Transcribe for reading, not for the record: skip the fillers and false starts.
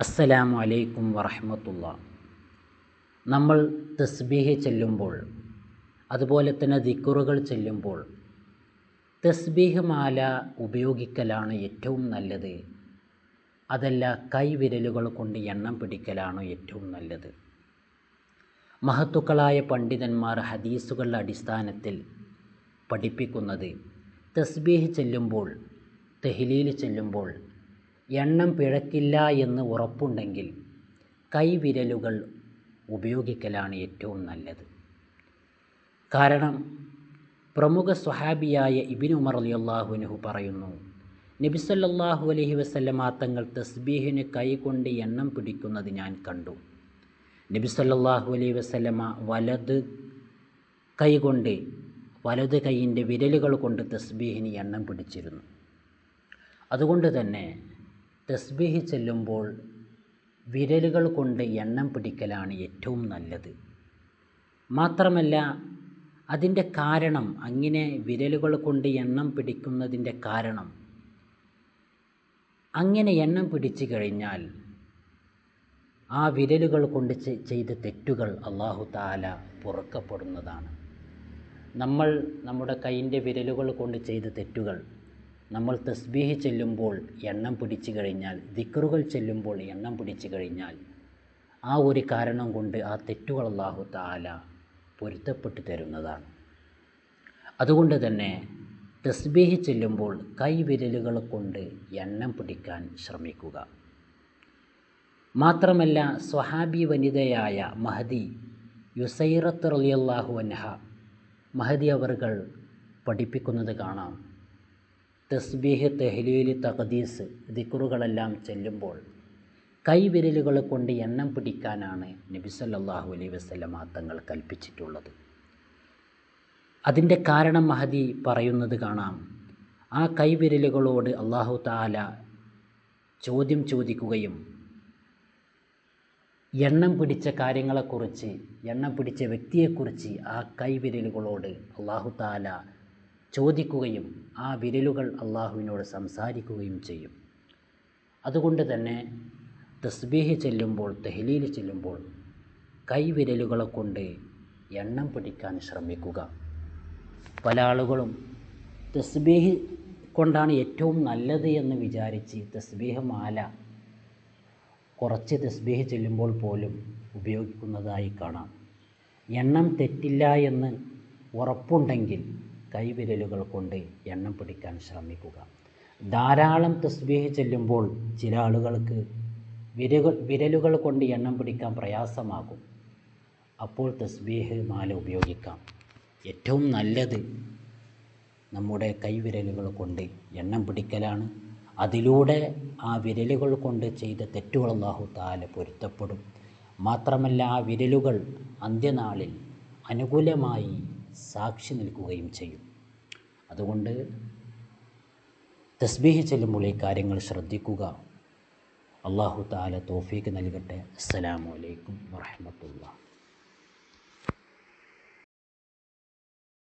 അസ്സലാമു അലൈക്കും വറഹ്മത്തുള്ളാ. നമ്മൾ തസ്ബീഹ് ചെല്ലുമ്പോൾ, അതുപോലെ തന്നെ ദിക്റുകൾ ചെല്ലുമ്പോൾ തസ്ബീഹ് മാല ഉപയോഗിക്കലാണ് ഏറ്റവും നല്ലത്, അതല്ല കൈവിരലുകൾ കൊണ്ട് എണ്ണം പിടിക്കലാണോ ഏറ്റവും നല്ലത്? മഹത്തുക്കളായ പണ്ഡിതന്മാർ ഹദീസുകളുടെ അടിസ്ഥാനത്തിൽ പഠിപ്പിക്കുന്നത്, തസ്ബീഹ് ചെല്ലുമ്പോൾ, തഹ്ലീൽ ചെല്ലുമ്പോൾ എണ്ണം പിഴക്കില്ല എന്ന് ഉറപ്പുണ്ടെങ്കിൽ കൈവിരലുകൾ ഉപയോഗിക്കലാണ് ഏറ്റവും നല്ലത്. കാരണം പ്രമുഖ സ്വഹാബിയായ ഇബ്നു ഉമർ റളിയല്ലാഹു അൻഹു പറയുന്നു, നബി സല്ലല്ലാഹു അലൈഹി വസല്ലമ തങ്ങൾ തസ്ബീഹിന് കൈകൊണ്ട് എണ്ണം പിടിക്കുന്നത് ഞാൻ കണ്ടു. നബി സല്ലല്ലാഹു അലൈഹി വസല്ലമ വലത് കൈയിൻ്റെ വിരലുകൾ കൊണ്ട് തസ്ബീഹിന് എണ്ണം പിടിച്ചിരുന്നു. അതുകൊണ്ട് തന്നെ തസ്ബീഹ് ചെല്ലുമ്പോൾ വിരലുകൾ കൊണ്ട് എണ്ണം പിടിക്കലാണ് ഏറ്റവും നല്ലത്. മാത്രമല്ല, അതിൻ്റെ കാരണം, അങ്ങനെ വിരലുകൾ കൊണ്ട് എണ്ണം പിടിക്കുന്നതിൻ്റെ കാരണം, അങ്ങനെ എണ്ണം പിടിച്ചു കഴിഞ്ഞാൽ ആ വിരലുകൾ കൊണ്ട് ചെയ്ത തെറ്റുകൾ അല്ലാഹു തആല പൊറുക്കപ്പെടുന്നതാണ്. നമ്മൾ നമ്മുടെ കൈയിൻ്റെ വിരലുകൾ കൊണ്ട് ചെയ്ത തെറ്റുകൾ നമ്മൾ തസ്ബീഹ് ചെല്ലുമ്പോൾ എണ്ണം പിടിച്ചു കഴിഞ്ഞാൽ, ദിക്റുകൾ ചെല്ലുമ്പോൾ എണ്ണം പിടിച്ചു കഴിഞ്ഞാൽ, ആ ഒരു കാരണം കൊണ്ട് ആ തെറ്റുകൾ അല്ലാഹു തആല പൊരുത്തപ്പെട്ടു തരുന്നതാണ്. അതുകൊണ്ട് തന്നെ തസ്ബീഹ് ചെല്ലുമ്പോൾ കൈവിരലുകൾ കൊണ്ട് എണ്ണം പിടിക്കാൻ ശ്രമിക്കുക. മാത്രമല്ല, സ്വഹാബി വനിതയായ മഹദി യുസൈറത്ത് റളിയല്ലാഹു അൻഹ, മഹദി അവർകൾ പഠിപ്പിക്കുന്നത് കാണാം, തസ്ബീഹ്, തഹ്ലീൽ, തഖ്ദീസ്, ദിക്റുകളെല്ലാം ചെല്ലുമ്പോൾ കൈവിരലുകൾ കൊണ്ട് എണ്ണം പിടിക്കാനാണ് നബി സല്ലല്ലാഹു അലൈഹി വസല്ലമ തങ്ങൾ കൽപ്പിച്ചിട്ടുള്ളത്. അതിൻ്റെ കാരണം മഹദി പറയുന്നത് കാണാം, ആ കൈവിരലുകളോട് അല്ലാഹു തആല ചോദ്യം ചോദിക്കുകയും എണ്ണം പിടിച്ച കാര്യങ്ങളെക്കുറിച്ച്, എണ്ണം പിടിച്ച വ്യക്തിയെക്കുറിച്ച് ആ കൈവിരലുകളോട് അല്ലാഹു തആല ചോദിക്കുകയും ആ വിരലുകൾ അല്ലാഹുവിനോട് സംസാരിക്കുകയും ചെയ്യും. അതുകൊണ്ട് തന്നെ തസ്ബീഹ് ചെല്ലുമ്പോൾ, തഹ്ലീൽ ചെല്ലുമ്പോൾ കൈവിരലുകളെ കൊണ്ട് എണ്ണം പിടിക്കാൻ ശ്രമിക്കുക. പല ആളുകളും തസ്ബീഹ് കൊണ്ടാണ് ഏറ്റവും നല്ലത് എന്ന് വിചാരിച്ച് തസ്ബീഹ് മാല കുറച്ച് തസ്ബീഹ് ചെല്ലുമ്പോൾ പോലും ഉപയോഗിക്കുന്നതായി കാണാം. എണ്ണം തെറ്റില്ല എന്ന് ഉറപ്പുണ്ടെങ്കിൽ കൈവിരലുകൾ കൊണ്ട് എണ്ണം പിടിക്കാൻ ശ്രമിക്കുക. ധാരാളം തസ്ബീഹ് ചെല്ലുമ്പോൾ ചില ആളുകൾക്ക് വിരലുകൾ കൊണ്ട് എണ്ണം പിടിക്കാൻ പ്രയാസമാകും. അപ്പോൾ തസ്ബീഹ് മാല ഉപയോഗിക്കാം. ഏറ്റവും നല്ലത് നമ്മുടെ കൈവിരലുകൾ കൊണ്ട് എണ്ണം പിടിക്കലാണ്. അതിലൂടെ ആ വിരലുകൾ കൊണ്ട് ചെയ്ത തെറ്റുകൾ അല്ലാഹു തആല പൊരുത്തപ്പെടും. മാത്രമല്ല, ആ വിരലുകൾ അന്ത്യനാളിൽ അനുകൂലമായി സാക്ഷി നിൽക്കുകയും ചെയ്യും. അതുകൊണ്ട് തസ്ബീഹ് ചെല്ലുമ്പോൾ ഈ കാര്യങ്ങൾ ശ്രദ്ധിക്കുക. അല്ലാഹു തആല തൗഫീഖ് നൽകട്ടെ. അസ്സലാമു അലൈക്കും വറഹ്മത്തുള്ളാഹി.